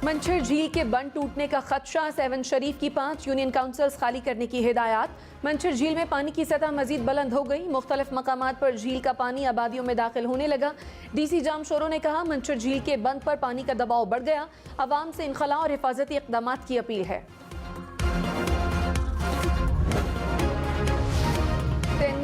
मंछर झील के बंद टूटने का खदशा, सेवन शरीफ की 5 यूनियन काउंसिल्स खाली करने की हिदायत। मंछर झील में पानी की सतह मजीद बुलंद हो गई। मुख्तलिफ मकामात पर झील का पानी आबादियों में दाखिल होने लगा। DC जामशोरों ने कहा, मंछर झील के बंद पर पानी का दबाव बढ़ गया। अवाम से इनखला और हिफाजती इक़दाम की अपील है।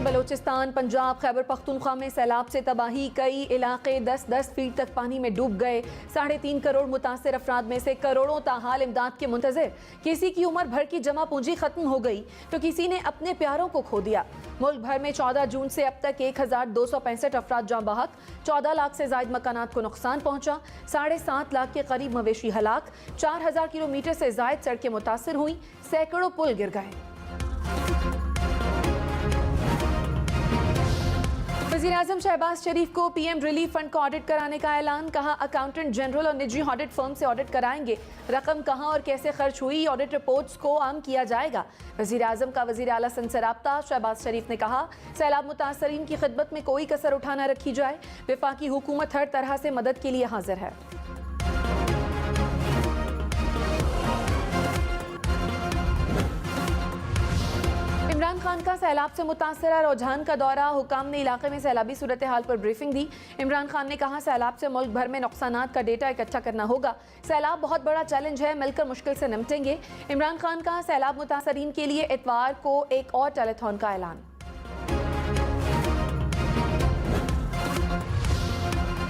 बलोचिस्तान, पंजाब, खैबर पख्तूनख्वा में सैलाब से तबाही, कई इलाके 10-10 फीट तक पानी में डूब गए। 3.5 करोड़ मुतासिर अफराद में से करोड़ों ताहाल इमदाद के मुंतज़िर। किसी की उम्र भर की जमा पूंजी खत्म हो गई तो किसी ने अपने प्यारों को खो दिया। मुल्क भर में 14 जून से अब तक 1265 अफराद जाँ बहक, 14 लाख से जायद मकानात को नुकसान पहुंचा, 7.5 लाख के करीब मवेशी हलाक, 4000 किलोमीटर से जायद सड़कें मुतासिर हुई, सैकड़ों पुल गिर गए। वज़ीर-ए-आज़म शहबाज शरीफ को PM रिलीफ फंड का ऑडिट कराने का ऐलान। कहा, अकाउंटेंट जनरल और निजी ऑडिट फर्म से ऑडिट कराएंगे। रकम कहां और कैसे खर्च हुई, ऑडिट रिपोर्ट्स को आम किया जाएगा। वज़ीर-ए-आज़म का वज़ीर आला से राब्ता शहबाज शरीफ ने कहा, सैलाब मुतासरीन की खिदमत में कोई कसर उठाना रखी जाए। वफाकी हुकूमत हर तरह से मदद के लिए हाजिर है। इमरान खान का सैलाब से मुतासरा रुझान का दौरा। हुकाम ने इलाके में सैलाबी सूरत हाल पर ब्रीफिंग दी। इमरान खान ने कहा, सैलाब से मुल्क भर में नुकसानात का डेटा इकट्ठा करना होगा। सैलाब बहुत बड़ा चैलेंज है, मिलकर मुश्किल से निपटेंगे। इमरान खान का सैलाब मुतासरीन के लिए इतवार को एक और टेलीथॉन का ऐलान।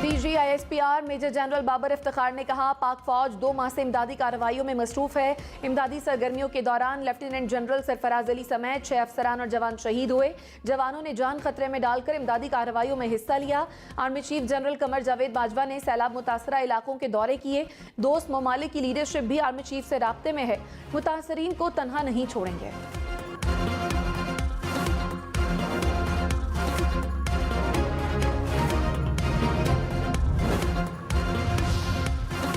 DG ISPR major general Babar Iftikhar ने कहा, पाक फौज 2 माह से इमदादी कार्रवाइयों में मसरूफ है। इमदादी सरगर्मियों के दौरान लेफ्टिनेंट जनरल सरफराज अली समेत 6 अफसरान और जवान शहीद हुए। जवानों ने जान खतरे में डालकर इमदादी कार्रवाइयों में हिस्सा लिया। Army chief general Qamar Javed Bajwa ने सैलाब मुतासरा इलाकों के दौरे किए। दोस्त ममालिक की लीडरशिप भी आर्मी चीफ से राब्ते में है। मुतासरीन को तनहा नहीं छोड़ेंगे।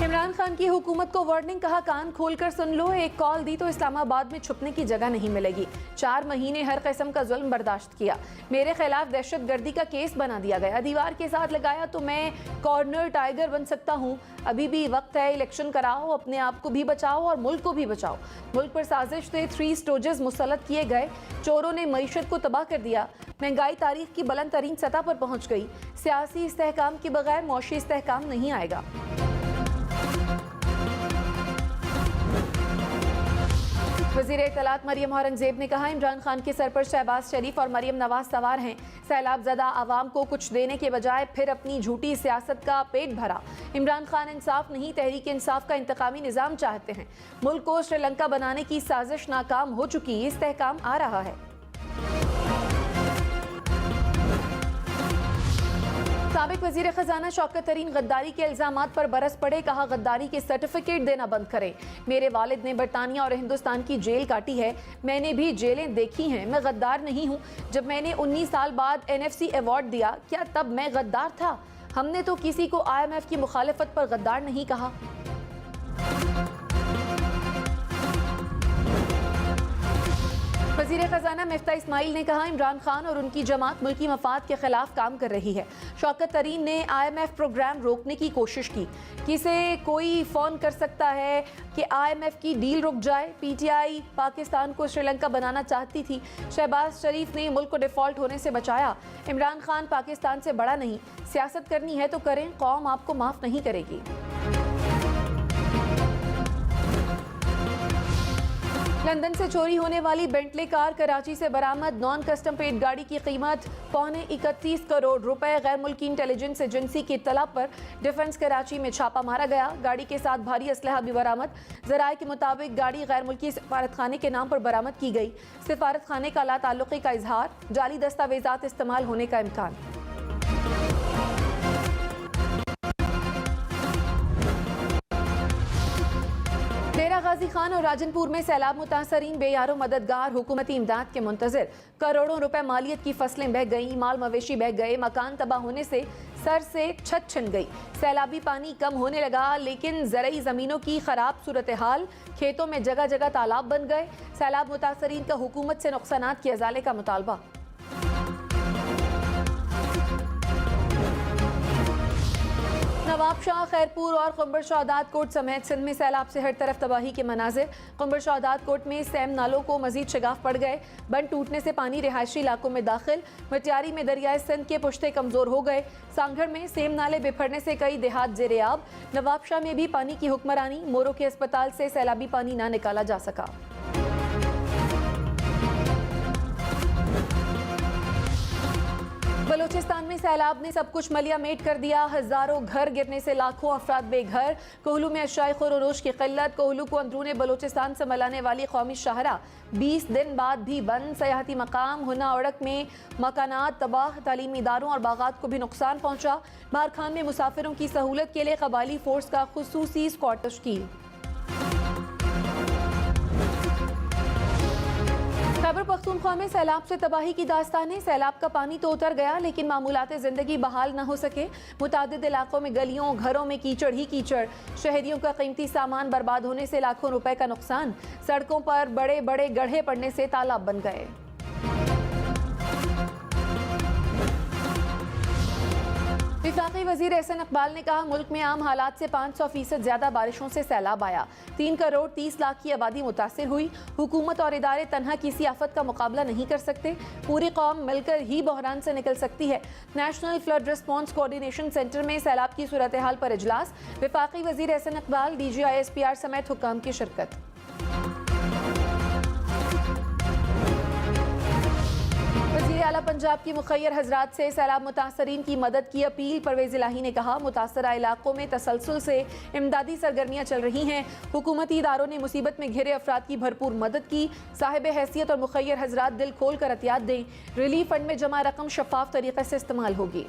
इमरान खान की हुकूमत को वार्निंग। कहा, कान खोलकर सुन लो, एक कॉल दी तो इस्लामाबाद में छुपने की जगह नहीं मिलेगी। 4 महीने हर किस्म का जुल्म बर्दाश्त किया। मेरे खिलाफ दहशतगर्दी का केस बना दिया गया। दीवार के साथ लगाया तो मैं कॉर्नर टाइगर बन सकता हूँ। अभी भी वक्त है, इलेक्शन कराओ, अपने आप को भी बचाओ और मुल्क को भी बचाओ। मुल्क पर साजिश से 3 स्टोजेस मुसल्लत किए गए। चोरों ने मईशत को तबाह कर दिया। महंगाई तारीख की बुलंद तरीन सतह पर पहुँच गई। सियासी इस्तेहकाम के बगैर मौशी इस्तेहकाम नहीं आएगा। वज़ीर इत्तलात मरियम औरंगज़ेब ने कहा, इमरान खान के सर पर शहबाज शरीफ और मरियम नवाज सवार हैं। सैलाब ज़दा आवाम को कुछ देने के बजाय फिर अपनी झूठी सियासत का पेट भरा। इमरान खान इंसाफ नहीं, तहरीक इंसाफ का इंतकामी निज़ाम चाहते हैं। मुल्क को श्रीलंका बनाने की साजिश नाकाम हो चुकी, इस्तेहकाम आ रहा है। साबिक वज़ीर ख़ज़ाना शौकत तरीन गद्दारी के इल्ज़ामात पर बरस पड़े। कहा, गद्दारी के सर्टिफिकेट देना बंद करें। मेरे वालिद ने बरतानिया और हिंदुस्तान की जेल काटी है। मैंने भी जेलें देखी हैं। मैं गद्दार नहीं हूँ। जब मैंने 19 साल बाद NFC अवार्ड दिया, क्या तब मैं गद्दार था? हमने तो किसी को IMF की मुखालिफत पर गद्दार नहीं कहा। वज़ीर ख़ज़ाना मिफ्ता इस्माइल ने कहा, इमरान खान और उनकी जमात मुल्की मफाद के खिलाफ काम कर रही है। शौकत तरीन ने IMF प्रोग्राम रोकने की कोशिश की। किसे कोई फ़ोन कर सकता है कि IMF की डील रुक जाए। PTI पाकिस्तान को श्रीलंका बनाना चाहती थी। शहबाज शरीफ ने मुल्क को डिफ़ॉल्ट होने से बचाया। इमरान खान पाकिस्तान से बड़ा नहीं। सियासत करनी है तो करें, कौम आपको माफ़ नहीं करेगी। लंदन से चोरी होने वाली बेंटले कार कराची से बरामद। नॉन कस्टम पेड गाड़ी की कीमत ₹31 करोड़। गैर मुल्की इंटेलिजेंस एजेंसी की इत्तला पर डिफेंस कराची में छापा मारा गया। गाड़ी के साथ भारी असलहा भी बरामद। ज़राए के मुताबिक गाड़ी गैर मुल्की सिफारत खाने के नाम पर बरामद की गई। सिफारत खाने का ला ताल्लुक़ी का इजहार, जाली दस्तावेजात इस्तेमाल होने का इम्कान। डेरा गाजी खान और राजनपुर में सैलाब मुतासरीन बेयारो मददगार, हुकूमती इमदाद के मुंतजर। करोड़ों रुपए मालियत की फसलें बह गईं, माल मवेशी बह गए। मकान तबाह होने से सर से छत छिन गई। सैलाबी पानी कम होने लगा, लेकिन ज़रई ज़मीनों की ख़राब सूरत हाल। खेतों में जगह जगह तालाब बन गए। सैलाब मुतासरीन का हुकूमत से नुकसानात के अजाले का मुतालबा। नवाबशाह, खैरपुर और कुंबर शौदात कोट समेत सिंध में सैलाब से हर तरफ तबाही के मनाजिर। कुंबर शौदात कोट में सैम नालों को मजीद शगाफ पड़ गए। बंद टूटने से पानी रिहायशी इलाकों में दाखिल। मटियारी में दरियाए सिंध के पुश्ते कमजोर हो गए। सांगढ़ में सेम नाले बिफरने से कई देहात जेरेआब। नवाबशाह में भी पानी की हुक्मरानी। मोरो के अस्पताल से सैलाबी पानी ना निकाला जा सका। बलूचिस्तान में सैलाब ने सब कुछ मलिया मेट कर दिया। हजारों घर गिरने से लाखों अफराद बेघर। कोहलू में अशाए खुरोश की किल्लत। कोहलू को अंदरूने बलूचिस्तान से मिलाने वाली कौमी शाहरा 20 दिन बाद भी बंद। सयाहती मकाम हुना उड़क में मकानात तबाह। तालीमी इदारों और बागात को भी नुकसान पहुंचा। बारखान में मुसाफिरों की सहूलत के लिए कबायली फोर्स का खुसूसी स्क्वाड तश्कील। खैबर पख्तूनख्वा में सैलाब से तबाही की दास्तानें। सैलाब का पानी तो उतर गया लेकिन मामूलात ज़िंदगी बहाल न हो सके। मुतादिद इलाकों में गलियों घरों में कीचड़ ही कीचड़। शहरियों का कीमती सामान बर्बाद होने से लाखों रुपए का नुकसान। सड़कों पर बड़े बड़े गड्ढे पड़ने से तालाब बन गए। विफाकी वजीर एहसन इकबाल ने कहा, मुल्क में आम हालात से 500% ज्यादा बारिशों से सैलाब आया। 3 करोड़ 30 लाख की आबादी मुतासिर हुई। हुकूमत और इदारे तन्हा किसी आफत का मुकाबला नहीं कर सकते। पूरी कौम मिलकर ही बहरान से निकल सकती है। National flood response coordination centre में सैलाब की सूरत हाल पर इजलास। विफाकी वजीर एहसन इकबाल, DG ISPR समेत हुक्काम की शिरकत। वज़ीर आला पंजाब की मुखय्यर हजरात से सैलाब मुतासरीन की मदद की अपील। परवेज़ इलाही ने कहा, मुतासरा इलाकों में तसलसल से इमदादी सरगर्मियाँ चल रही हैं। हुकूमती इदारों ने मुसीबत में घिरे अफराद की भरपूर मदद की। साहिब हैसियत और मुखय्यर हजरात दिल खोल कर अतियात दें। रिलीफ फंड में जमा रकम शफाफ तरीके से इस्तेमाल होगी।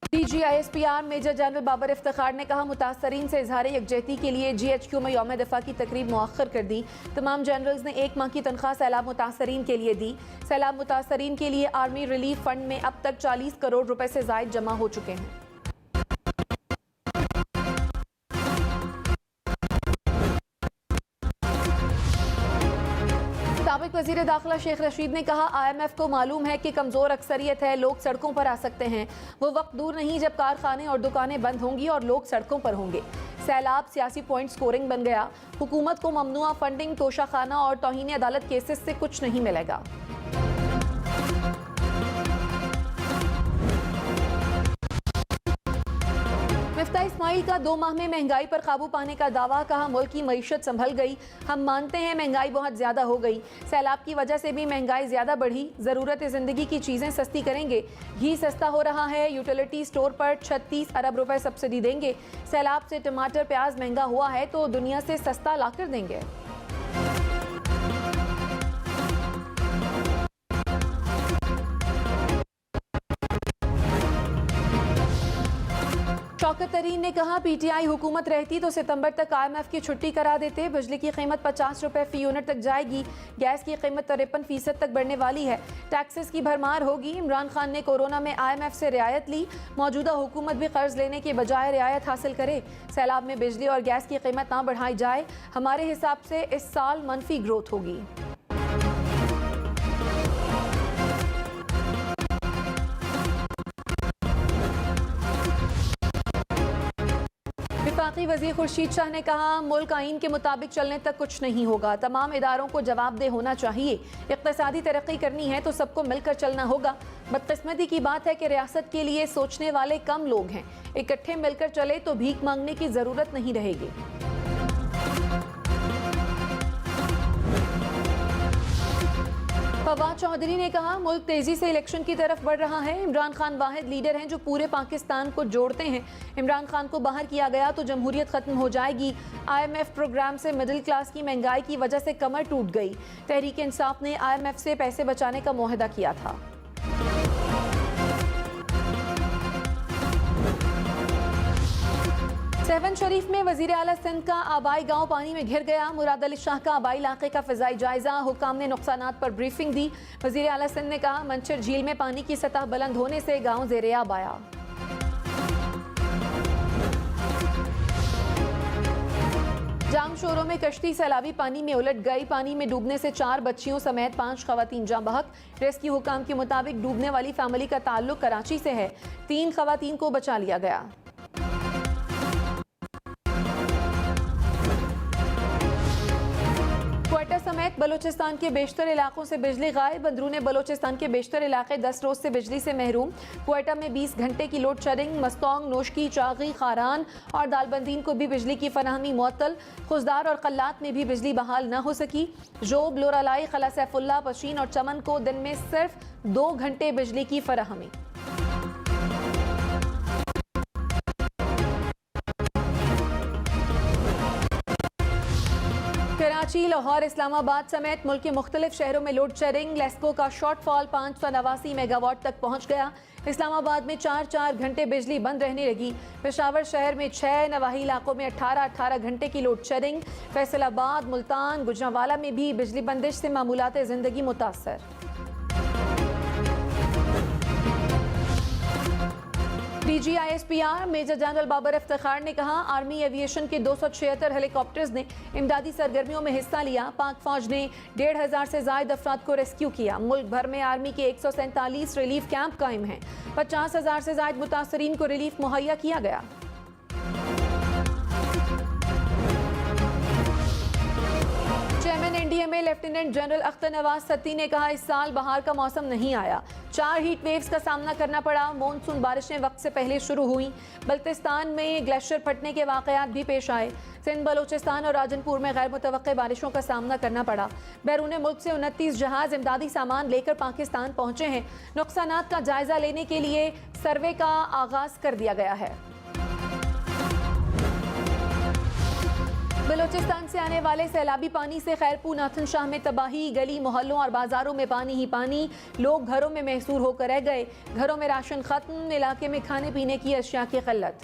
DG ISPR major general Babar Iftikhar ने कहा, मुतासरीन से इजहार यकजहती के लिए GHQ में यौम दफा की तकरीब मुअख्खर कर दी। तमाम जनरल्स ने 1 माह की तनख्वाह सैलाब मुतासरीन के लिए दी। सैलाब मुतासरीन के लिए आर्मी रिलीफ फंड में अब तक 40 करोड़ रुपए से जायद जमा हो चुके हैं। साबिक वज़ीर दाखिला शेख रशीद ने कहा, IMF को मालूम है कि कमज़ोर अक्सरियत है, लोग सड़कों पर आ सकते हैं। वो वक्त दूर नहीं जब कारखाने और दुकानें बंद होंगी और लोग सड़कों पर होंगे। सैलाब सियासी पॉइंट स्कोरिंग बन गया। हुकूमत को ममनुआ फंडिंग, तोशाखाना और तौहीन अदालत केसेस से कुछ नहीं मिलेगा। मिफ्ता इस्माइल का 2 माह में महंगाई पर काबू पाने का दावा। कहा, मुल्क की मईशत संभल गई। हम मानते हैं महंगाई बहुत ज्यादा हो गई। सैलाब की वजह से भी महंगाई ज्यादा बढ़ी। जरूरत जिंदगी की चीजें सस्ती करेंगे। घी सस्ता हो रहा है। यूटिलिटी स्टोर पर 36 अरब रुपए सब्सिडी देंगे। सैलाब से टमाटर प्याज महंगा हुआ है तो दुनिया से सस्ता लाकर देंगे। शौकत तरीन ने कहा, PTI हुकूमत रहती तो सितंबर तक IMF की छुट्टी करा देते। बिजली की कीमत 50 रुपए फी यूनिट तक जाएगी। गैस की कीमत 53% तक बढ़ने वाली है। टैक्सेस की भरमार होगी। इमरान खान ने कोरोना में IMF से रियायत ली। मौजूदा हुकूमत भी कर्ज लेने के बजाय रियायत हासिल करे। सैलाब में बिजली और गैस की कीमत ना बढ़ाई जाए। हमारे हिसाब से इस साल मनफी ग्रोथ होगी। वफाकी वज़ीर खुर्शीद शाह ने कहा, मुल्क आइन के मुताबिक चलने तक कुछ नहीं होगा। तमाम इदारों को जवाबदेह होना चाहिए। इक़्तिसादी तरक्की करनी है तो सबको मिलकर चलना होगा। बदकिस्मती की बात है कि रियासत के लिए सोचने वाले कम लोग हैं। इकट्ठे मिलकर चले तो भीख मांगने की ज़रूरत नहीं रहेगी। फवाद चौधरी ने कहा, मुल्क तेजी से इलेक्शन की तरफ बढ़ रहा है। इमरान खान वाहिद लीडर हैं जो पूरे पाकिस्तान को जोड़ते हैं। इमरान खान को बाहर किया गया तो जमहूरियत खत्म हो जाएगी। IMF प्रोग्राम से मिडिल क्लास की महंगाई की वजह से कमर टूट गई। तहरीक इंसाफ ने IMF से पैसे बचाने का मुआहदा किया था। सेवन शरीफ में वजीर आला सिंध का आबाई गांव पानी में घिर गया। मुराद अली शाह का आबाई इलाके का फिजाई जायजा। हुकाम ने नुकसानात पर ब्रीफिंग दी। वजीर आला सिंध ने कहा, मंचर झील में पानी की सतह बुलंद होने से गांव ज़ेरे-आब आया। जामशोरों में कश्ती सैलाबी पानी में उलट गई। पानी में डूबने से 4 बच्चियों समेत 5 खवातीन जाँ बहक। रेस्क्यू हुकाम के मुताबिक डूबने वाली फैमिली का ताल्लुक कराची से है। 3 खवातीन को बचा लिया गया। क्वेटा समेत बलूचिस्तान के बेशतर इलाकों से बिजली गायब। अंदरूनी बलूचिस्तान के बेशतर इलाके 10 रोज से बिजली से महरूम। क्वेटा में 20 घंटे की लोड शेडिंग। मस्तोंग, नोशकी, चागी, खारान और दालबंदीन को भी बिजली की फराहमी मुअत्तल। खुजदार और कल्लात में भी बिजली बहाल न हो सकी। जोब, लोरालाई, खला सैफुल्ला, पशीन और चमन को दिन में सिर्फ 2 घंटे बिजली की फराहमी। कराची, लाहौर, इस्लामाबाद समेत मुल्क के मुख्तलिफ शहरों में लोड शेडिंग। लेस्को का शॉर्टफॉल 589 मेगावाट तक पहुंच गया। इस्लामाबाद में 4 घंटे बिजली बंद रहने लगी। पेशावर शहर में 6 नवाही इलाकों में 18 घंटे की लोड शेडिंग। फैसलाबाद, मुल्तान, गुजरांवाला में भी बिजली बंदिश से मामूलात ज़िंदगी मुतासर। DGISPR major general Babar Iftikhar ने कहा, आर्मी एविएशन के 276 हेलीकॉप्टर्स ने इमदादी सरगर्मियों में हिस्सा लिया। पाक फौज ने 1,500 से ज्यादा अफराद को रेस्क्यू किया। मुल्क भर में आर्मी के 147 रिलीफ कैंप कायम हैं। 50,000 से ज्यादा मुतासरीन को रिलीफ मुहैया किया गया। Chairman NDMA lieutenant general Akhtar Nawaz Satti ने कहा, इस साल बहार का मौसम नहीं आया। 4 हीट वेव्स का सामना करना पड़ा। मॉनसून बारिशें वक्त से पहले शुरू हुई। बल्तिस्तान में ग्लेशियर फटने के वाकयात भी पेश आए। सिंध, बलूचिस्तान और राजनपुर में गैर मुतवक्के बारिशों का सामना करना पड़ा। बैरून मुल्क से 29 जहाज इमदादी सामान लेकर पाकिस्तान पहुंचे हैं। नुकसानात का जायजा लेने के लिए सर्वे का आगाज कर दिया गया है। बलूचिस्तान से आने वाले सैलाबी पानी से खैरपुर, नाथन शाह में तबाही। गली मोहल्लों और बाजारों में पानी ही पानी। लोग घरों में महसूर होकर रह गए। घरों में राशन खत्म। इलाके में खाने पीने की अशिया की किल्लत।